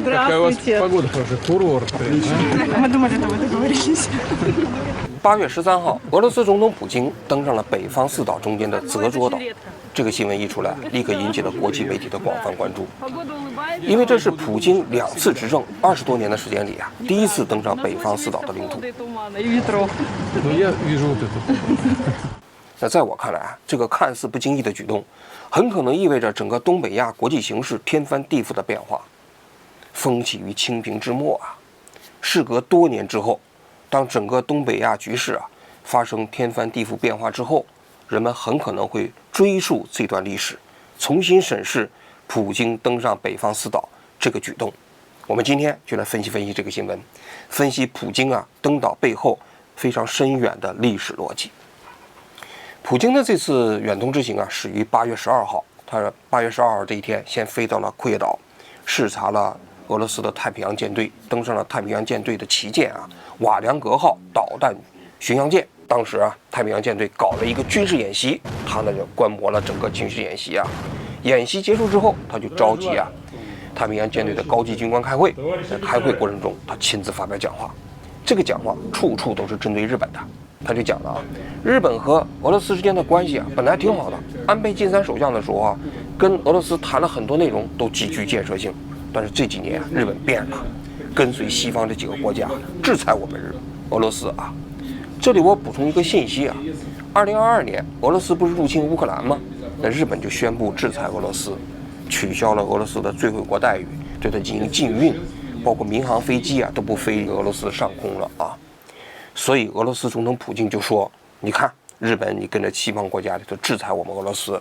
Какая у вас погода хорошая, курорт. Мы думали, что вы договорились. 8月13号，俄罗斯总统普京登上了北方四岛中间的泽卓岛。这个新闻一出来，立刻引起了国际媒体的广泛关注。因为这是普京2次执政20多年的时间里啊，第一次登上北方四岛的领土。那在我看来啊，这个看似不经意的举动，很可能意味着整个东北亚国际形势天翻地覆的变化。风起于清平之末啊，事隔多年之后，当整个东北亚局势啊发生天翻地覆变化之后，人们很可能会追溯这段历史，重新审视普京登上北方四岛这个举动。我们今天就来分析这个新闻，分析普京啊登岛背后非常深远的历史逻辑。普京的这次远东之行啊，始于8月12号。他8月12号这一天，先飞到了库页岛，视察了俄罗斯的太平洋舰队，登上了太平洋舰队的旗舰啊瓦良格号导弹巡洋舰。当时啊，太平洋舰队搞了一个军事演习，他呢就观摩了整个军事演习啊。演习结束之后，他就召集啊太平洋舰队的高级军官开会。在开会过程中，他亲自发表讲话。这个讲话处处都是针对日本的。他就讲了啊，日本和俄罗斯之间的关系啊本来挺好的。安倍晋三首相的时候啊，跟俄罗斯谈了很多内容，都极具建设性。但是这几年日本变了，跟随西方这几个国家制裁我们俄罗斯啊。这里我补充一个信息啊，2022年俄罗斯不是入侵乌克兰吗？那日本就宣布制裁俄罗斯，取消了俄罗斯的最惠国待遇，对它进行禁运，包括民航飞机啊都不飞俄罗斯上空了啊。所以俄罗斯总统普京就说：“你看，日本你跟着西方国家里头制裁我们俄罗斯。”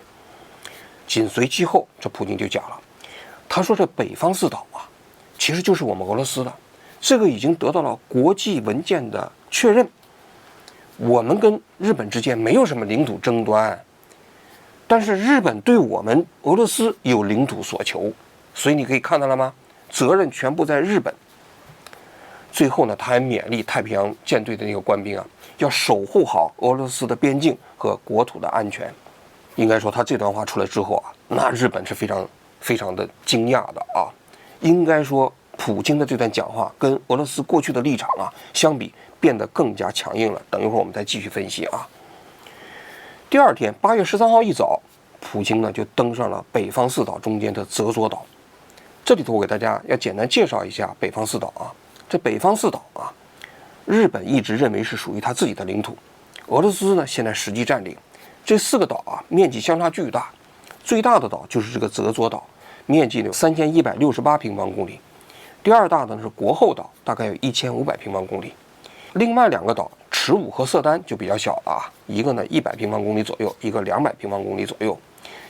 紧随其后，这普京就讲了，他说：“这北方四岛啊，其实就是我们俄罗斯的，这个已经得到了国际文件的确认。我们跟日本之间没有什么领土争端，但是日本对我们俄罗斯有领土所求，所以你可以看到了吗？责任全部在日本。”最后呢，他还勉励太平洋舰队的那个官兵啊，要守护好俄罗斯的边境和国土的安全。应该说，他这段话出来之后啊，那日本是非常的惊讶的啊。应该说，普京的这段讲话跟俄罗斯过去的立场啊相比，变得更加强硬了。等一会儿我们再继续分析啊。第二天，8月13号一早，普京呢就登上了北方四岛中间的泽卓岛。这里头我给大家要简单介绍一下北方四岛啊。这北方四岛啊，日本一直认为是属于他自己的领土，俄罗斯呢现在实际占领。这4个岛啊，面积相差巨大，最大的岛就是这个泽卓岛，面积有3168平方公里。第二大的呢是国后岛，大概有1500平方公里。另外2个岛池武和色丹就比较小了啊，一个呢100平方公里左右，一个200平方公里左右。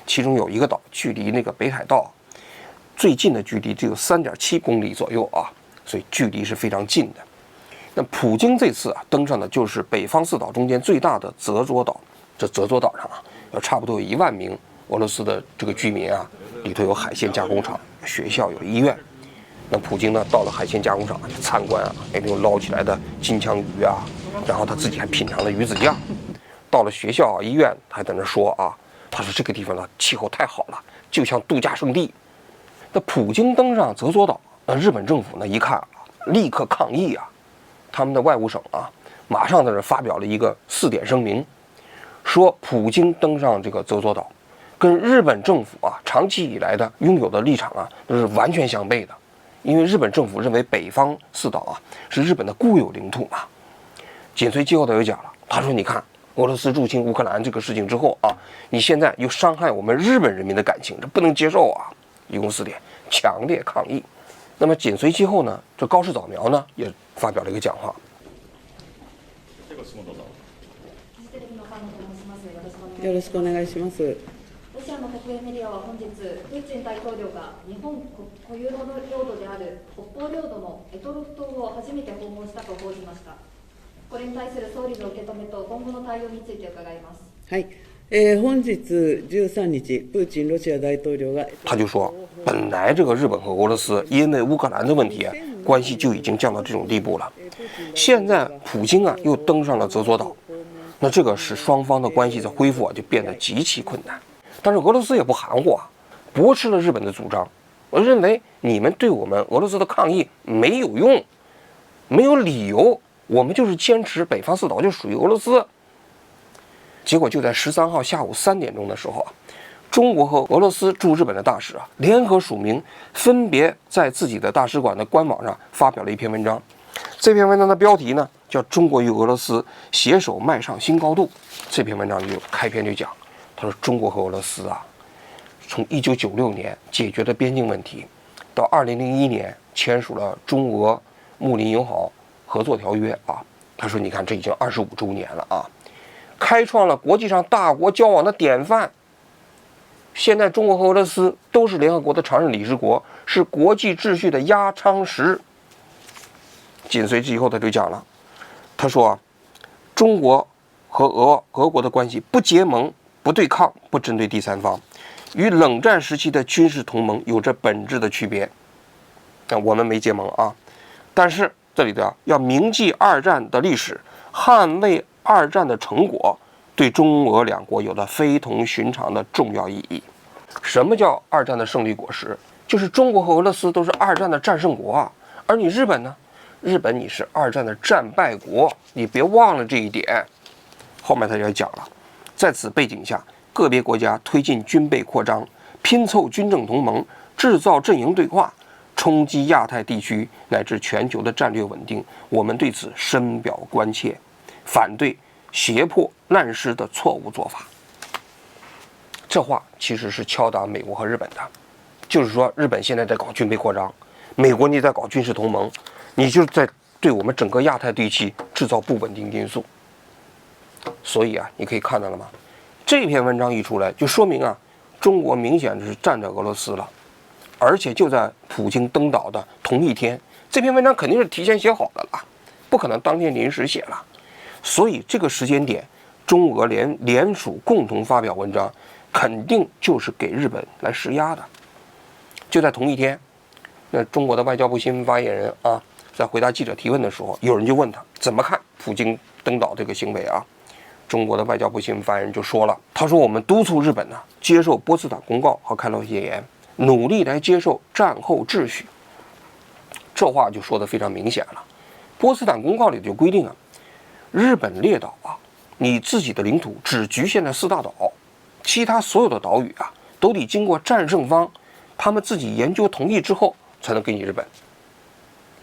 其中有一个岛距离那个北海道最近的距离只有3.7公里左右啊。所以距离是非常近的。那普京这次啊登上的就是北方四岛中间最大的泽卓岛。这泽卓岛上啊，有差不多有1万名俄罗斯的这个居民啊，里头有海鲜加工厂、学校、有医院。那普京呢到了海鲜加工厂去参观啊，那种捞起来的金枪鱼啊，然后他自己还品尝了鱼子酱。到了学校、医院，他还在那说啊，他说这个地方呢气候太好了，就像度假胜地。那普京登上泽卓岛。那日本政府呢一看啊，立刻抗议啊，他们的外务省啊，马上在这发表了一个4点声明，说普京登上这个泽卓岛，跟日本政府啊长期以来的拥有的立场啊，都是完全相悖的。因为日本政府认为北方四岛啊是日本的固有领土嘛。紧随其后他又讲了，他说：“你看俄罗斯入侵乌克兰这个事情之后啊，你现在又伤害我们日本人民的感情，这不能接受啊！”一共4点，强烈抗议。那么紧随其后呢，这高市早苗呢也发表了一个讲话。よろしくお願いします。ロシアの国営メディアは本日、プーチン大統領が日本固有の領土である北方領土の択捉島を初めて訪問したと報じました。これに対する総理の受け止めと今後の対応について伺います。はい。本日13日，プーチンロシア大統領が他就说，本来这个日本和俄罗斯因为乌克兰的问题，关系就已经降到这种地步了。现在普京啊又登上了泽卓岛，那这个使双方的关系的恢复啊就变得极其困难。但是俄罗斯也不含糊啊，驳斥了日本的主张。我认为你们对我们俄罗斯的抗议没有用，没有理由，我们就是坚持北方四岛就属于俄罗斯。结果就在13号下午3点钟的时候啊，中国和俄罗斯驻日本的大使啊联合署名，分别在自己的大使馆的官网上发表了一篇文章。这篇文章的标题呢叫《中国与俄罗斯携手迈上新高度》。这篇文章就开篇就讲，他说中国和俄罗斯啊，从1996年解决的边境问题，到2001年签署了中俄睦邻友好合作条约啊。他说你看这已经25周年了啊，开创了国际上大国交往的典范。现在中国和俄罗斯都是联合国的常任理事国，是国际秩序的压舱石。紧随之后他就讲了，他说啊，中国和俄国的关系不结盟、不对抗、不针对第三方，与冷战时期的军事同盟有着本质的区别。我们没结盟啊，但是这里的要铭记二战的历史，捍卫二战的成果，对中俄两国有着非同寻常的重要意义。什么叫二战的胜利果实？就是中国和俄罗斯都是二战的战胜国啊，而你日本呢？日本你是二战的战败国，你别忘了这一点。后面他就讲了，在此背景下，个别国家推进军备扩张，拼凑军政同盟，制造阵营对话，冲击亚太地区乃至全球的战略稳定，我们对此深表关切，反对胁迫滥施的错误做法。这话其实是敲打美国和日本的，就是说日本现在在搞军备扩张，美国你在搞军事同盟，你就是在对我们整个亚太地区制造不稳定因素。所以啊，你可以看到了吗？这篇文章一出来，就说明啊，中国明显是站着俄罗斯了，而且就在普京登岛的同一天，这篇文章肯定是提前写好的了，不可能当天临时写了。所以这个时间点，中俄联署共同发表文章，肯定就是给日本来施压的。就在同一天，那中国的外交部新闻发言人啊，在回答记者提问的时候，有人就问他怎么看普京登岛这个行为啊？中国的外交部新闻发言人就说了，他说我们督促日本呢接受波茨坦公告和开罗协言，努力来接受战后秩序。这话就说得非常明显了。波茨坦公告里就规定啊，日本列岛啊，你自己的领土只局限在4大岛，其他所有的岛屿啊，都得经过战胜方他们自己研究同意之后才能给你日本。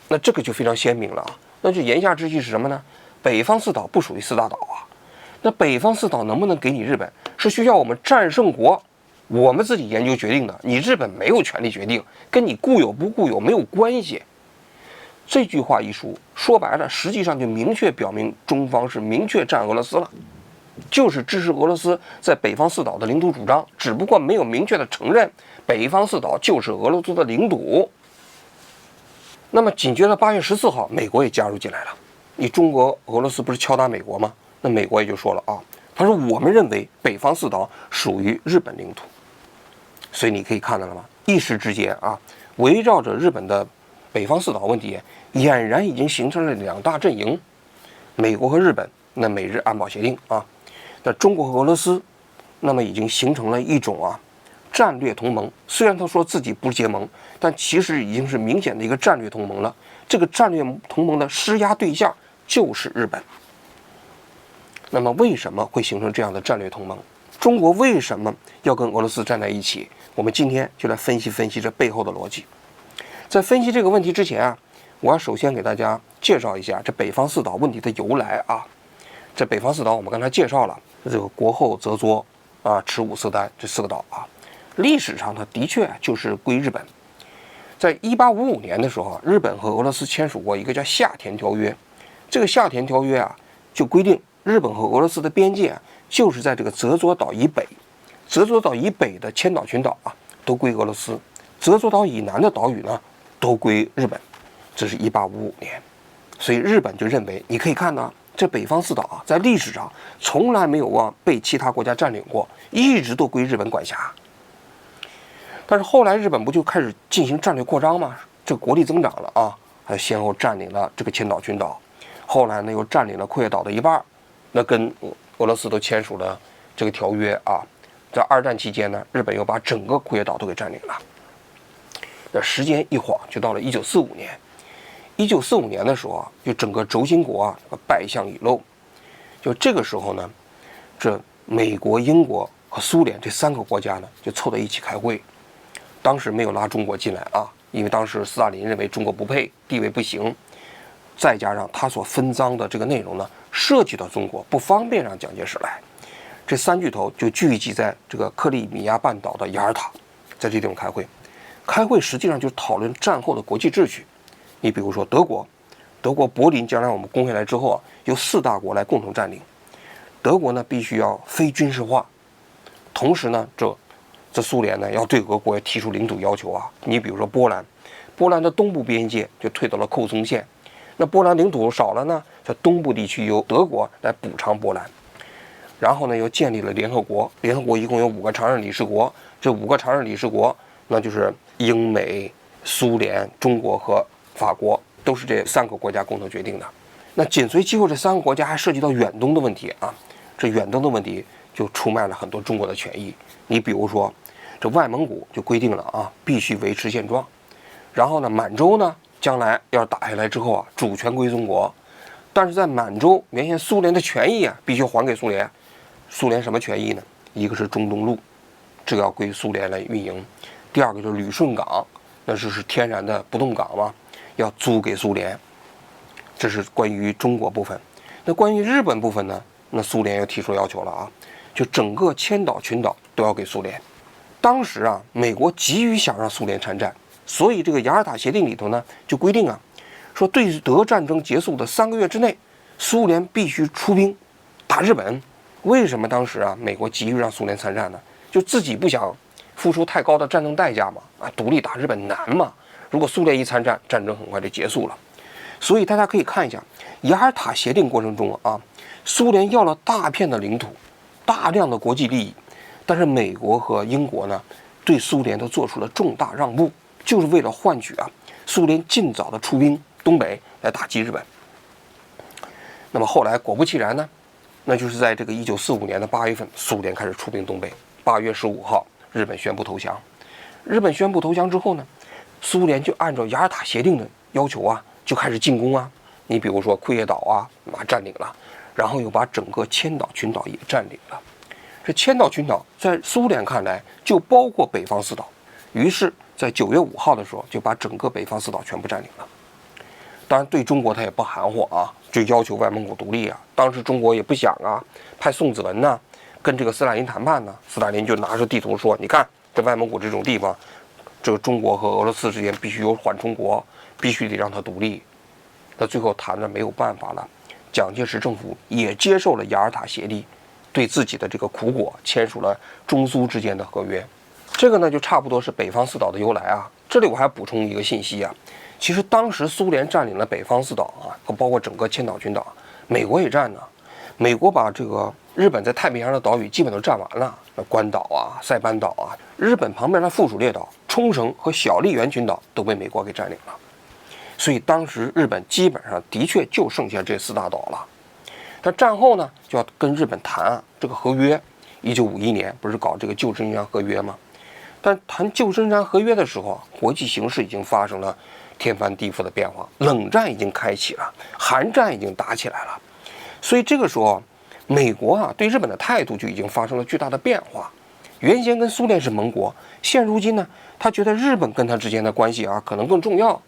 那这个就非常鲜明了啊。那就言下之意是什么呢？北方4岛不属于4大岛啊。那北方4岛能不能给你日本，是需要我们战胜国我们自己研究决定的，你日本没有权利决定，跟你固有不固有没有关系。这句话一说白了，实际上就明确表明中方是明确站俄罗斯了，就是支持俄罗斯在北方4岛的领土主张，只不过没有明确的承认北方4岛就是俄罗斯的领土。那么紧接着8月14号，美国也加入进来了。你中国俄罗斯不是敲打美国吗？那美国也就说了啊，他说我们认为北方4岛属于日本领土。所以你可以看到了吗？一时之间啊，围绕着日本的北方4岛问题，俨然已经形成了2大阵营，美国和日本，那美日安保协定啊，那中国和俄罗斯，那么已经形成了一种啊战略同盟。虽然他说自己不结盟，但其实已经是明显的一个战略同盟了。这个战略同盟的施压对象就是日本。那么为什么会形成这样的战略同盟？中国为什么要跟俄罗斯站在一起？我们今天就来分析分析这背后的逻辑。在分析这个问题之前啊，我要首先给大家介绍一下这北方4岛问题的由来啊。这北方4岛我们刚才介绍了，这个国后、泽作啊、池武、色丹这4个岛啊，历史上它的确就是归日本。在1855年的时候，日本和俄罗斯签署过一个叫夏田条约。这个夏田条约啊，就规定日本和俄罗斯的边界就是在这个泽佐岛以北，泽佐岛以北的千岛群岛啊都归俄罗斯，泽佐岛以南的岛屿呢都归日本。这是1855年，所以日本就认为，你可以看呢，这北方4岛啊，在历史上从来没有被其他国家占领过，一直都归日本管辖。但是后来日本不就开始进行战略扩张吗？这国力增长了啊，还先后占领了这个千岛群岛，后来呢又占领了库页岛的一半，那跟俄罗斯都签署了这个条约啊。在2战期间呢，日本又把整个库页岛都给占领了。那时间一晃就到了1945年。1945年的时候啊，就整个轴心国啊败相已露。就这个时候呢，这美国、英国和苏联这3个国家呢就凑在一起开会。当时没有拉中国进来啊，因为当时斯大林认为中国不配，地位不行，再加上他所分赃的这个内容呢涉及到中国，不方便让蒋介石来。这3巨头就聚集在这个克里米亚半岛的雅尔塔，在这地方开会。开会实际上就是讨论战后的国际秩序。你比如说德国柏林将来我们攻下来之后啊，由4大国来共同占领。德国呢必须要非军事化，同时呢这苏联呢要对俄国提出领土要求啊。你比如说波兰的东部边界就退到了寇松县，那波兰领土少了呢，在东部地区由德国来补偿波兰。然后呢又建立了联合国，联合国一共有5个常任理事国，这5个常任理事国那就是英美、苏联、中国和法国，都是这3个国家共同决定的。那紧随其后这3个国家还涉及到远东的问题啊，这远东的问题就出卖了很多中国的权益。你比如说这外蒙古就规定了啊，必须维持现状。然后呢满洲呢将来要是打下来之后啊，主权归中国，但是在满洲原先苏联的权益啊必须还给苏联。苏联什么权益呢？一个是中东路，这个要归苏联来运营；第二个就是旅顺港，那是天然的不动港嘛，要租给苏联。这是关于中国部分。那关于日本部分呢？那苏联又提出要求了啊，就整个千岛群岛都要给苏联。当时啊，美国急于想让苏联参战，所以这个雅尔塔协定里头呢就规定啊，说对德战争结束的3个月之内，苏联必须出兵打日本。为什么当时啊，美国急于让苏联参战呢？就自己不想付出太高的战争代价嘛，啊，独立打日本难嘛。如果苏联一参战，战争很快就结束了。所以大家可以看一下雅尔塔协定过程中啊，苏联要了大片的领土，大量的国际利益，但是美国和英国呢，对苏联都做出了重大让步，就是为了换取啊，苏联尽早的出兵东北来打击日本。那么后来果不其然呢？那就是在这个1945年的8月份，苏联开始出兵东北。8月15号，日本宣布投降。日本宣布投降之后呢，苏联就按照雅尔塔协定的要求啊，就开始进攻啊。你比如说库页岛啊，占领了，然后又把整个千岛群岛也占领了。这千岛群岛在苏联看来就包括北方4岛，于是，在9月5号的时候就把整个北方4岛全部占领了。当然，对中国他也不含糊啊，就要求外蒙古独立啊。当时中国也不想啊，派宋子文呢跟这个斯大林谈判呢。斯大林就拿出地图说：“你看，这外蒙古这种地方，这个中国和俄罗斯之间必须有缓冲国，必须得让它独立。”那最后谈着没有办法了，蒋介石政府也接受了雅尔塔协议，对自己的这个苦果签署了中苏之间的合约。这个呢，就差不多是北方4岛的由来啊。这里我还补充一个信息啊。其实当时苏联占领了北方4岛啊，和包括整个千岛群岛，美国也占呢。美国把这个日本在太平洋的岛屿基本都占完了，那关岛啊、塞班岛啊，日本旁边的附属列岛冲绳和小笠原群岛都被美国给占领了。所以当时日本基本上的确就剩下这4大岛了。但战后呢，就要跟日本谈啊这个合约。1951年不是搞这个旧金山合约吗？但谈旧金山合约的时候，国际形势已经发生了天翻地覆的变化，冷战已经开启了，韩战已经打起来了。所以这个时候，美国啊对日本的态度就已经发生了巨大的变化。原先跟苏联是盟国，现如今呢，他觉得日本跟他之间的关系啊可能更重要。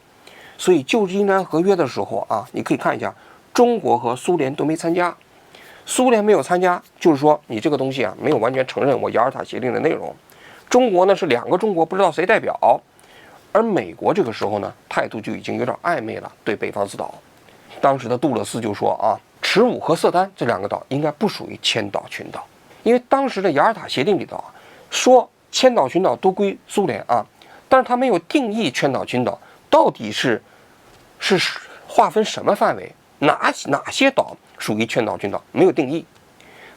所以旧金山合约的时候啊，你可以看一下，中国和苏联都没参加。苏联没有参加，就是说你这个东西啊没有完全承认我雅尔塔协定的内容。中国呢是2个中国，不知道谁代表。而美国这个时候呢，态度就已经有点暧昧了，对北方4岛。当时的杜勒斯就说啊，赤武和色丹这2个岛应该不属于千岛群岛，因为当时的雅尔塔协定里头说千岛群岛都归苏联啊，但是他没有定义千岛群岛到底是划分什么范围，哪些岛属于千岛群岛，没有定义。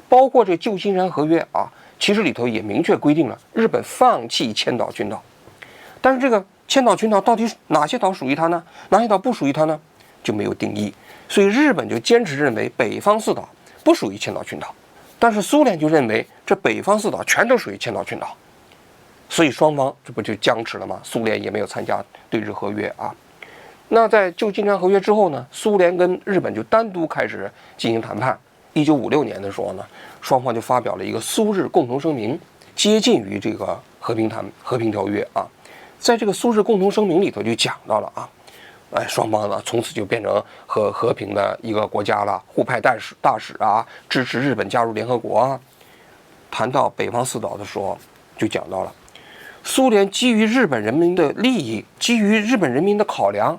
包括这旧金山合约啊，其实里头也明确规定了日本放弃千岛群岛，但是这个千岛群岛到底哪些岛属于它呢？哪些岛不属于它呢？就没有定义。所以日本就坚持认为北方4岛不属于千岛群岛，但是苏联就认为这北方4岛全都属于千岛群岛。所以双方这不就僵持了吗？苏联也没有参加对日合约啊。那在旧金山合约之后呢，苏联跟日本就单独开始进行谈判。1956年的时候呢，双方就发表了一个苏日共同声明，接近于这个和平条约啊。在这个苏日共同声明里头就讲到了啊，双方呢从此就变成和平的一个国家了，互派大使啊，支持日本加入联合国啊。谈到北方四岛的时候，就讲到了苏联基于日本人民的利益，基于日本人民的考量，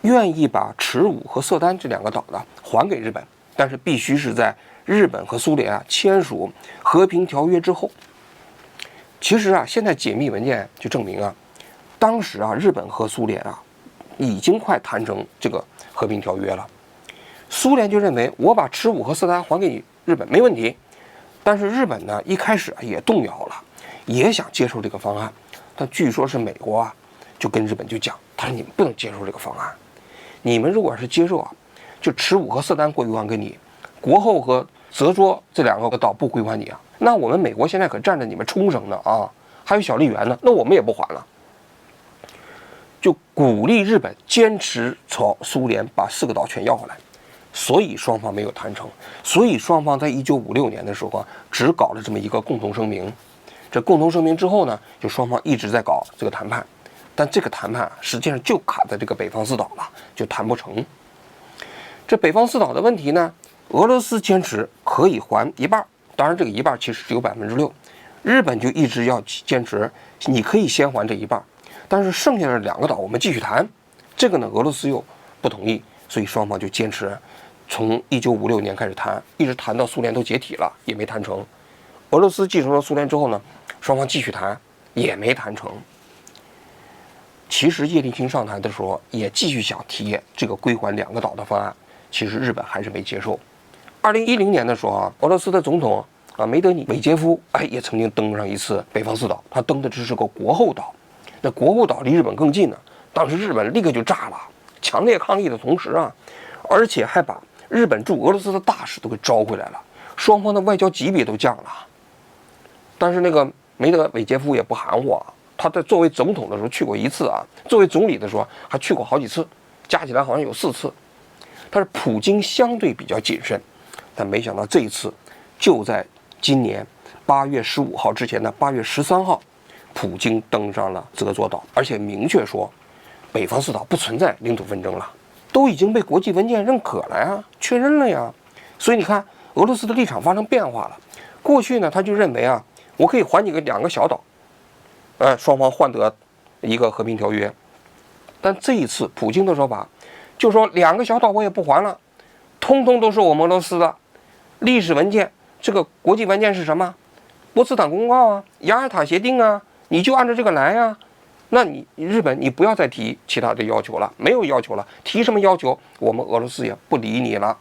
愿意把池武和色丹这2个岛呢还给日本，但是必须是在日本和苏联签署和平条约之后。其实现在解密文件就证明当时日本和苏联已经快谈成这个和平条约了。苏联就认为我把池武和色丹还给你日本没问题，但是日本呢一开始也动摇了，也想接受这个方案，但据说是美国就跟日本就讲，他说你们不能接受这个方案，你们如果是接受就池武和色丹归还给你，国后和泽捉这2个岛不归还你那我们美国现在可占着你们冲绳呢还有小笠原呢，那我们也不还了。就鼓励日本坚持从苏联把4个岛全要回来，所以双方没有谈成。所以双方在1956年的时候只搞了这么一个共同声明。这共同声明之后呢，就双方一直在搞这个谈判，但这个谈判实际上就卡在这个北方四岛了，就谈不成。这北方四岛的问题呢，俄罗斯坚持可以还一半，当然这个一半其实只有6%，日本就一直要坚持你可以先还这一半，但是剩下的2个岛我们继续谈。这个呢俄罗斯又不同意，所以双方就坚持从1956年开始谈，一直谈到苏联都解体了也没谈成。俄罗斯继承了苏联之后呢，双方继续谈也没谈成。其实叶利钦上台的时候也继续想提这个归还2个岛的方案，其实日本还是没接受。2010年的时候俄罗斯的总统梅德韦杰夫也曾经登上一次北方四岛，他登的只是个国后岛。那国后岛离日本更近呢，当时日本立刻就炸了，强烈抗议的同时而且还把日本驻俄罗斯的大使都给招回来了，双方的外交级别都降了。但是那个梅德韦杰夫也不含糊他在作为总统的时候去过1次作为总理的时候还去过好几次，加起来好像有4次。但是普京相对比较谨慎，但没想到这一次就在今年8月15号之前的8月13号，普京登上了泽佐岛，而且明确说北方四岛不存在领土纷争了，都已经被国际文件认可了呀，确认了呀。所以你看俄罗斯的立场发生变化了。过去呢他就认为我可以还你2个小岛，双方换得一个和平条约。但这一次普京的说法就说2个小岛我也不还了，通通都是我们俄罗斯的。历史文件，这个国际文件是什么？波茨坦公告雅尔塔协定你就按照这个来那你日本你不要再提其他的要求了，没有要求了，提什么要求我们俄罗斯也不理你了。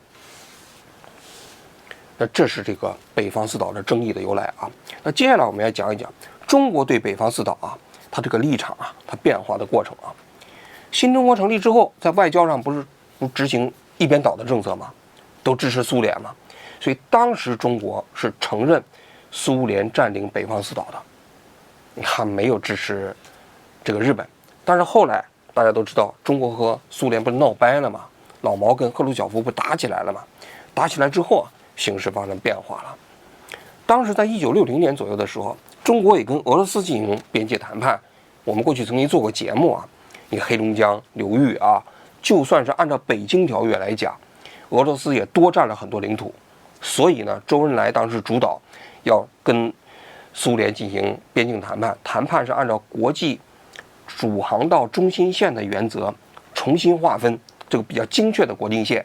那这是这个北方四岛的争议的由来那接下来我们要讲一讲中国对北方四岛它这个立场它变化的过程新中国成立之后，在外交上不执行一边倒的政策吗？都支持苏联嘛，所以当时中国是承认苏联占领北方四岛的，他没有支持这个日本。但是后来大家都知道，中国和苏联不是闹掰了吗？老毛跟赫鲁晓夫不打起来了吗？打起来之后形势发生变化了。当时在1960年左右的时候，中国也跟俄罗斯进行边界谈判。我们过去曾经做过节目你黑龙江流域就算是按照北京条约来讲，俄罗斯也多占了很多领土。所以呢，周恩来当时主导要跟苏联进行边境谈判，谈判是按照国际主航道中心线的原则重新划分这个比较精确的国境线。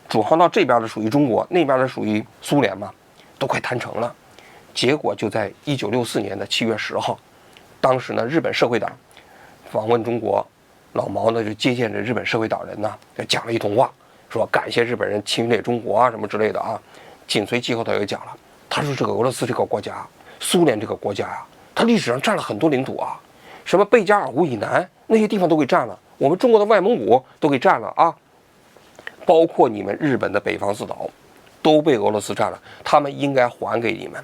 主航道这边的属于中国，那边的属于苏联嘛，都快谈成了。结果就在1964年的7月10号，当时呢，日本社会党访问中国，老毛呢就接见着日本社会党人就讲了一通话，说感谢日本人侵略中国什么之类的紧随其后他又讲了，他说这个俄罗斯这个国家，苏联这个国家它历史上占了很多领土什么贝加尔湖以南那些地方都给占了，我们中国的外蒙古都给占了包括你们日本的北方四岛都被俄罗斯占了，他们应该还给你们。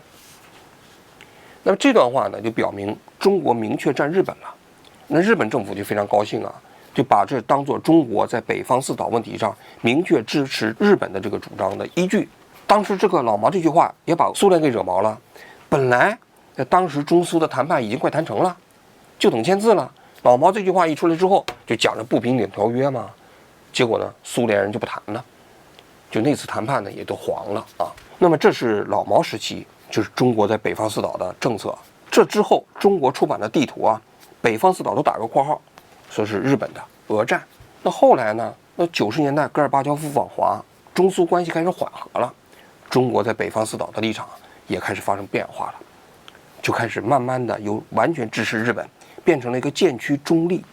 那么这段话呢，就表明中国明确站日本了。那日本政府就非常高兴啊，就把这当作中国在北方四岛问题上明确支持日本的这个主张的依据。当时这个老毛这句话也把苏联给惹毛了。本来当时中苏的谈判已经快谈成了，就等签字了。老毛这句话一出来之后，就讲着不平等条约嘛。结果呢，苏联人就不谈了，就那次谈判呢也都黄了啊。那么这是老毛时期，就是中国在北方四岛的政策。这之后，中国出版的地图啊，北方四岛都打个括号，说是日本的俄占。那后来呢？那90年代戈尔巴乔夫访华，中苏关系开始缓和了，中国在北方四岛的立场也开始发生变化了，就开始慢慢的由完全支持日本，变成了一个渐趋中立。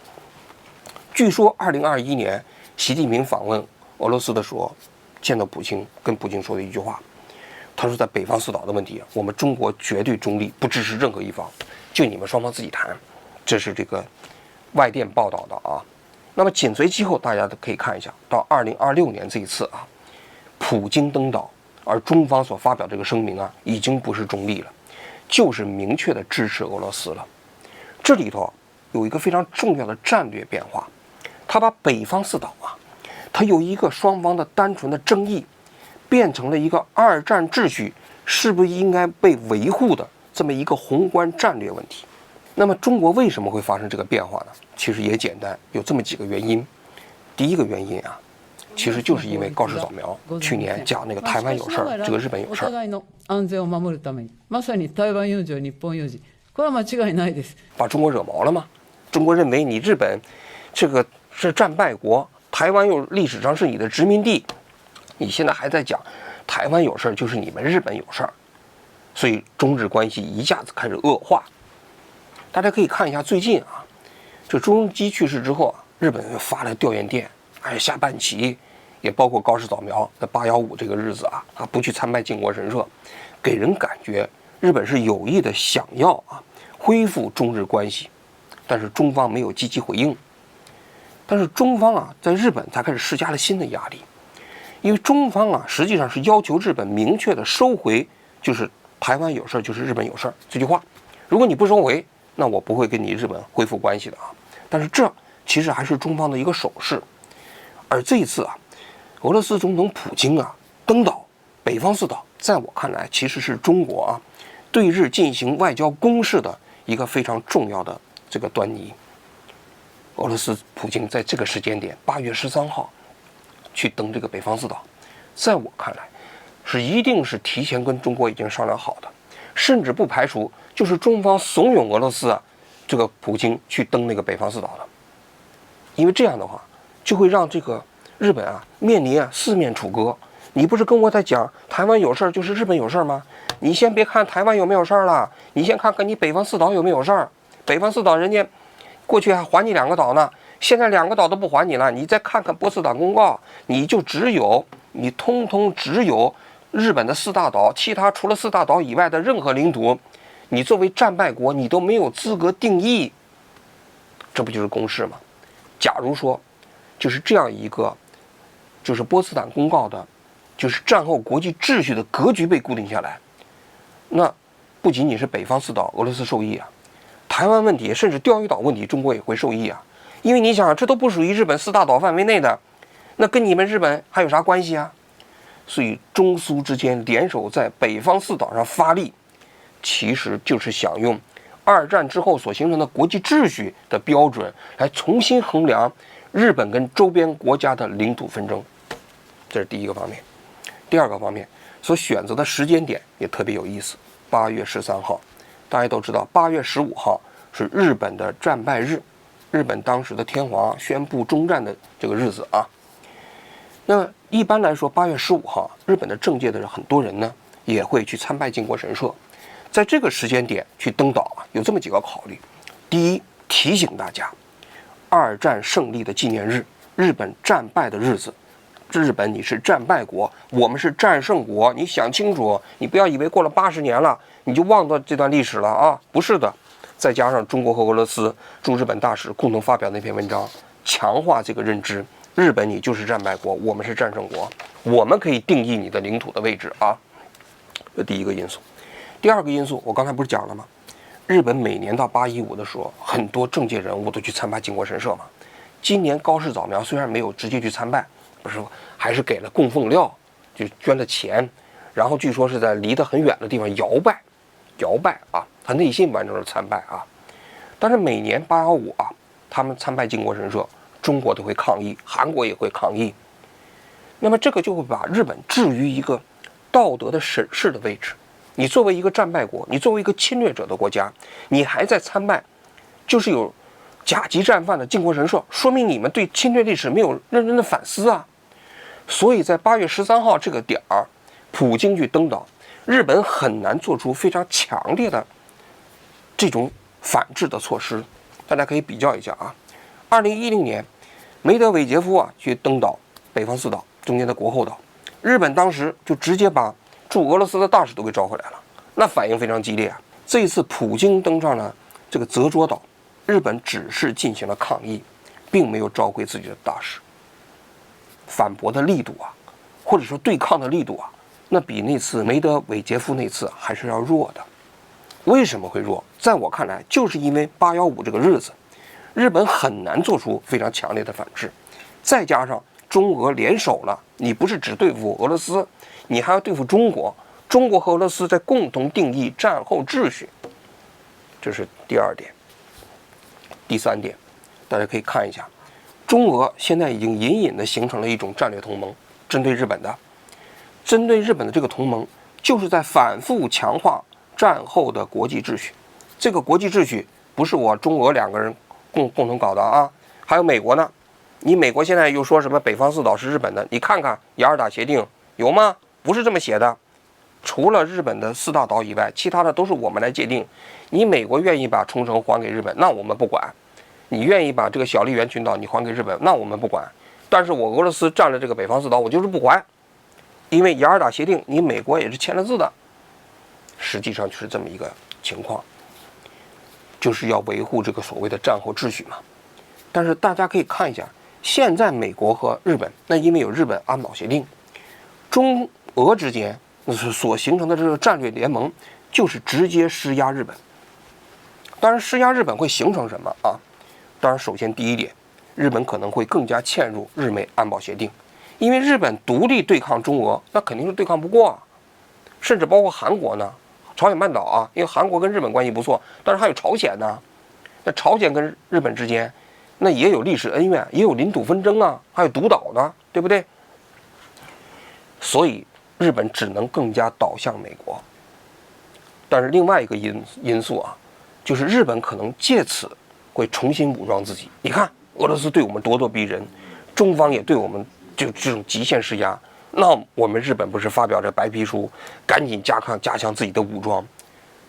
据说2021年，习近平访问俄罗斯的时候，见到普京，跟普京说的一句话，他说在北方四岛的问题，我们中国绝对中立，不支持任何一方，就你们双方自己谈。这是这个外电报道的啊。那么紧随其后，大家都可以看一下，到2026年这一次啊，普京登岛，而中方所发表这个声明啊，已经不是中立了，就是明确的支持俄罗斯了。这里头有一个非常重要的战略变化，他把北方四岛啊，它由一个双方的单纯的争议，变成了一个二战秩序是不是应该被维护的这么一个宏观战略问题。那么中国为什么会发生这个变化呢？其实也简单，有这么几个原因。第一个原因啊，其实就是因为高市早苗去年讲那个台湾有事儿，这个日本有事儿。把中国惹毛了吗？中国认为你日本这个是战败国，台湾又历史上是你的殖民地，你现在还在讲台湾有事儿，就是你们日本有事儿，所以中日关系一下子开始恶化。大家可以看一下最近啊，这朱镕基去世之后啊，日本又发了吊唁电，还下半旗，也包括高市早苗在815这个日子啊不去参拜靖国神社，给人感觉日本是有意的想要恢复中日关系，但是中方没有积极回应。但是中方在日本才开始施加了新的压力，因为中方实际上是要求日本明确的收回，就是台湾有事就是日本有事这句话。如果你不收回，那我不会跟你日本恢复关系的但是这其实还是中方的一个手势。而这一次俄罗斯总统普京登岛北方四岛，在我看来其实是中国对日进行外交攻势的一个非常重要的这个端倪。俄罗斯普京在这个时间点8月13号去登这个北方四岛，在我看来是一定是提前跟中国已经商量好的，甚至不排除就是中方怂恿俄罗斯这个普京去登那个北方四岛的。因为这样的话就会让这个日本面临四面楚歌。你不是跟我在讲台湾有事儿就是日本有事儿吗？你先别看台湾有没有事儿了，你先看看你北方四岛有没有事儿。北方四岛人家过去还还你2个岛呢，现在2个岛都不还你了。你再看看波茨坦公告，你通通只有日本的4大岛，其他除了4大岛以外的任何领土，你作为战败国你都没有资格定义。这不就是公示吗？假如说就是这样一个就是波茨坦公告的就是战后国际秩序的格局被固定下来，那不仅仅是北方四岛俄罗斯受益台湾问题甚至钓鱼岛问题中国也会受益因为你想这都不属于日本4大岛范围内的，那跟你们日本还有啥关系所以中苏之间联手在北方四岛上发力，其实就是想用二战之后所形成的国际秩序的标准来重新衡量日本跟周边国家的领土纷争。这是第一个方面。第二个方面，所选择的时间点也特别有意思。8月13号，大家都知道8月15号是日本的战败日，日本当时的天皇宣布终战的这个日子那一般来说8月15号日本的政界的很多人呢也会去参拜靖国神社。在这个时间点去登岛有这么几个考虑。第一，提醒大家二战胜利的纪念日，日本战败的日子。日本你是战败国，我们是战胜国，你想清楚，你不要以为过了80年了你就忘掉这段历史了不是的。再加上中国和俄罗斯驻日本大使共同发表那篇文章，强化这个认知，日本你就是战败国，我们是战胜国，我们可以定义你的领土的位置这第一个因素。第二个因素我刚才不是讲了吗？日本每年到8.15的时候，很多政界人物都去参拜靖国神社嘛。今年高市早苗虽然没有直接去参拜，不是还是给了供奉料，就捐了钱，然后据说是在离得很远的地方摇拜啊，他内心完成了参拜啊。但是每年8.15啊，他们参拜靖国神社，中国都会抗议，韩国也会抗议。那么这个就会把日本置于一个道德的审视的位置。你作为一个战败国，你作为一个侵略者的国家，你还在参拜就是有甲级战犯的靖国神社，说明你们对侵略历史没有认真的反思啊。所以在8月13号这个点儿，普京去登岛，日本很难做出非常强烈的这种反制的措施。大家可以比较一下啊，2010年梅德韦杰夫啊去登岛北方四岛中间的国后岛，日本当时就直接把驻俄罗斯的大使都给招回来了，那反应非常激烈啊。这一次普京登上了这个泽捉岛，日本只是进行了抗议，并没有召回自己的大使。反驳的力度啊，或者说对抗的力度啊，那比那次梅德韦杰夫那次还是要弱的。为什么会弱？在我看来，就是因为8.15这个日子，日本很难做出非常强烈的反制，再加上中俄联手了，你不是只对付俄罗斯，你还要对付中国，中国和俄罗斯在共同定义战后秩序，这是第二点。第三点，大家可以看一下，中俄现在已经隐隐的形成了一种战略同盟，针对日本的这个同盟，就是在反复强化战后的国际秩序。这个国际秩序不是我中俄两个人共同搞的啊，还有美国呢。你美国现在又说什么北方四岛是日本的，你看看雅尔塔协定有吗？不是这么写的。除了日本的4大岛以外，其他的都是我们来界定。你美国愿意把冲绳还给日本，那我们不管；你愿意把这个小笠原群岛你还给日本，那我们不管。但是我俄罗斯占了这个北方四岛，我就是不还，因为雅尔塔协定你美国也是签了字的。实际上就是这么一个情况，就是要维护这个所谓的战后秩序嘛。但是大家可以看一下，现在美国和日本，那因为有日本安保协定，中俄之间那是所形成的这个战略联盟，就是直接施压日本。当然，施压日本会形成什么啊？当然，首先第一点，日本可能会更加嵌入日美安保协定，因为日本独立对抗中俄，那肯定是对抗不过啊。甚至包括韩国呢，朝鲜半岛啊，因为韩国跟日本关系不错，但是还有朝鲜呢。那朝鲜跟日本之间，那也有历史恩怨，也有领土纷争啊，还有独岛呢，对不对？所以日本只能更加倒向美国。但是另外一个因素啊，就是日本可能借此会重新武装自己。你看俄罗斯对我们咄咄逼人，中方也对我们就这种极限施压，那我们日本不是发表着白皮书，赶紧加强自己的武装。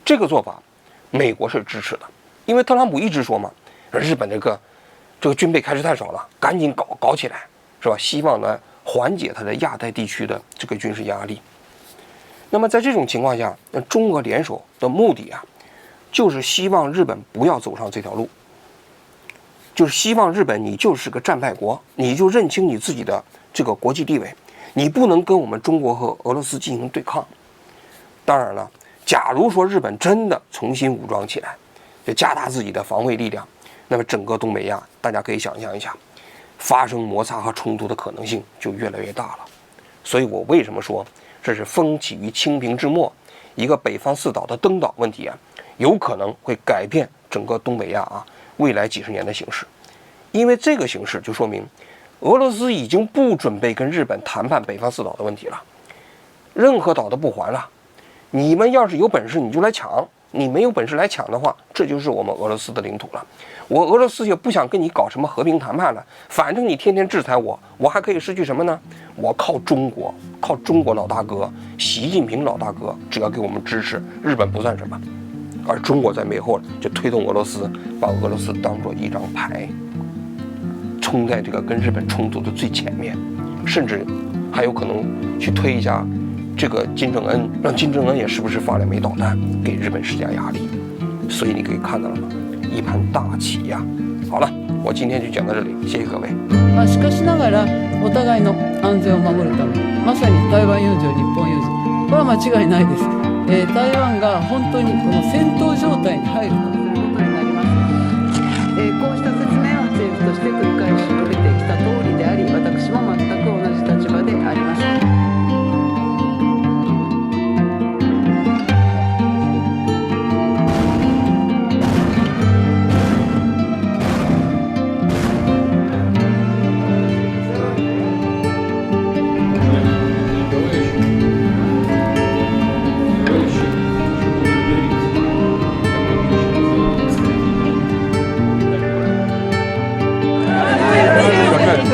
这个做法美国是支持的，因为特朗普一直说嘛，日本这个军备开支太少了，赶紧搞起来，是吧？希望呢缓解它在亚太地区的这个军事压力。那么在这种情况下，那中俄联手的目的啊，就是希望日本不要走上这条路，就是希望日本你就是个战败国，你就认清你自己的这个国际地位，你不能跟我们中国和俄罗斯进行对抗。当然了，假如说日本真的重新武装起来，就加大自己的防卫力量，那么整个东北亚大家可以想象一下，发生摩擦和冲突的可能性就越来越大了。所以我为什么说这是风起于清平之末，一个北方四岛的登岛问题啊，有可能会改变整个东北亚啊未来几十年的形势。因为这个形势就说明俄罗斯已经不准备跟日本谈判北方四岛的问题了，任何岛都不还了。你们要是有本事你就来抢，你没有本事来抢的话，这就是我们俄罗斯的领土了。我俄罗斯也不想跟你搞什么和平谈判了，反正你天天制裁我，我还可以失去什么呢？我靠中国老大哥，习近平老大哥，只要给我们支持，日本不算什么。而中国在背后就推动俄罗斯，把俄罗斯当作一张牌，冲在这个跟日本冲突的最前面，甚至还有可能去推一下这个金正恩，让金正恩也时不时发2枚导弹，给日本施加压力。所以你可以看到了吗？一盘大棋呀！好了，我今天就讲到这里，谢谢各位。しかしながらお互いの安全を守るため、まさに台湾有事、日本有事、これは間違いないです。台湾が本当にこの戦闘状態に入るとすることになります。こうした説明は政府として繰り返し述べてきた通りであり、私も全く同じ立場であります。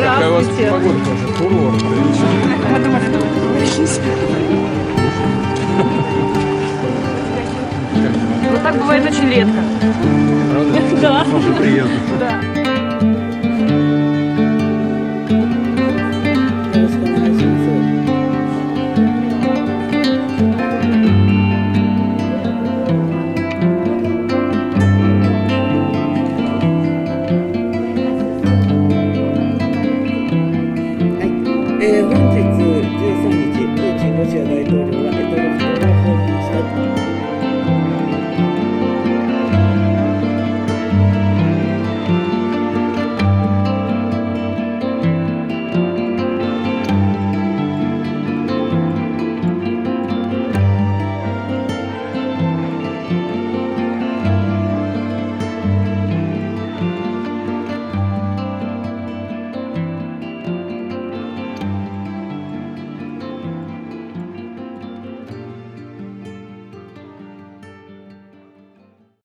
Какая у вас погода тоже? Курорт. Мы думали, что вы договорились. Ну так бывает очень редко. Правда? Да. С вашим приездом. Да. よろしくお願いします。本日13日、プーチンロシア大統領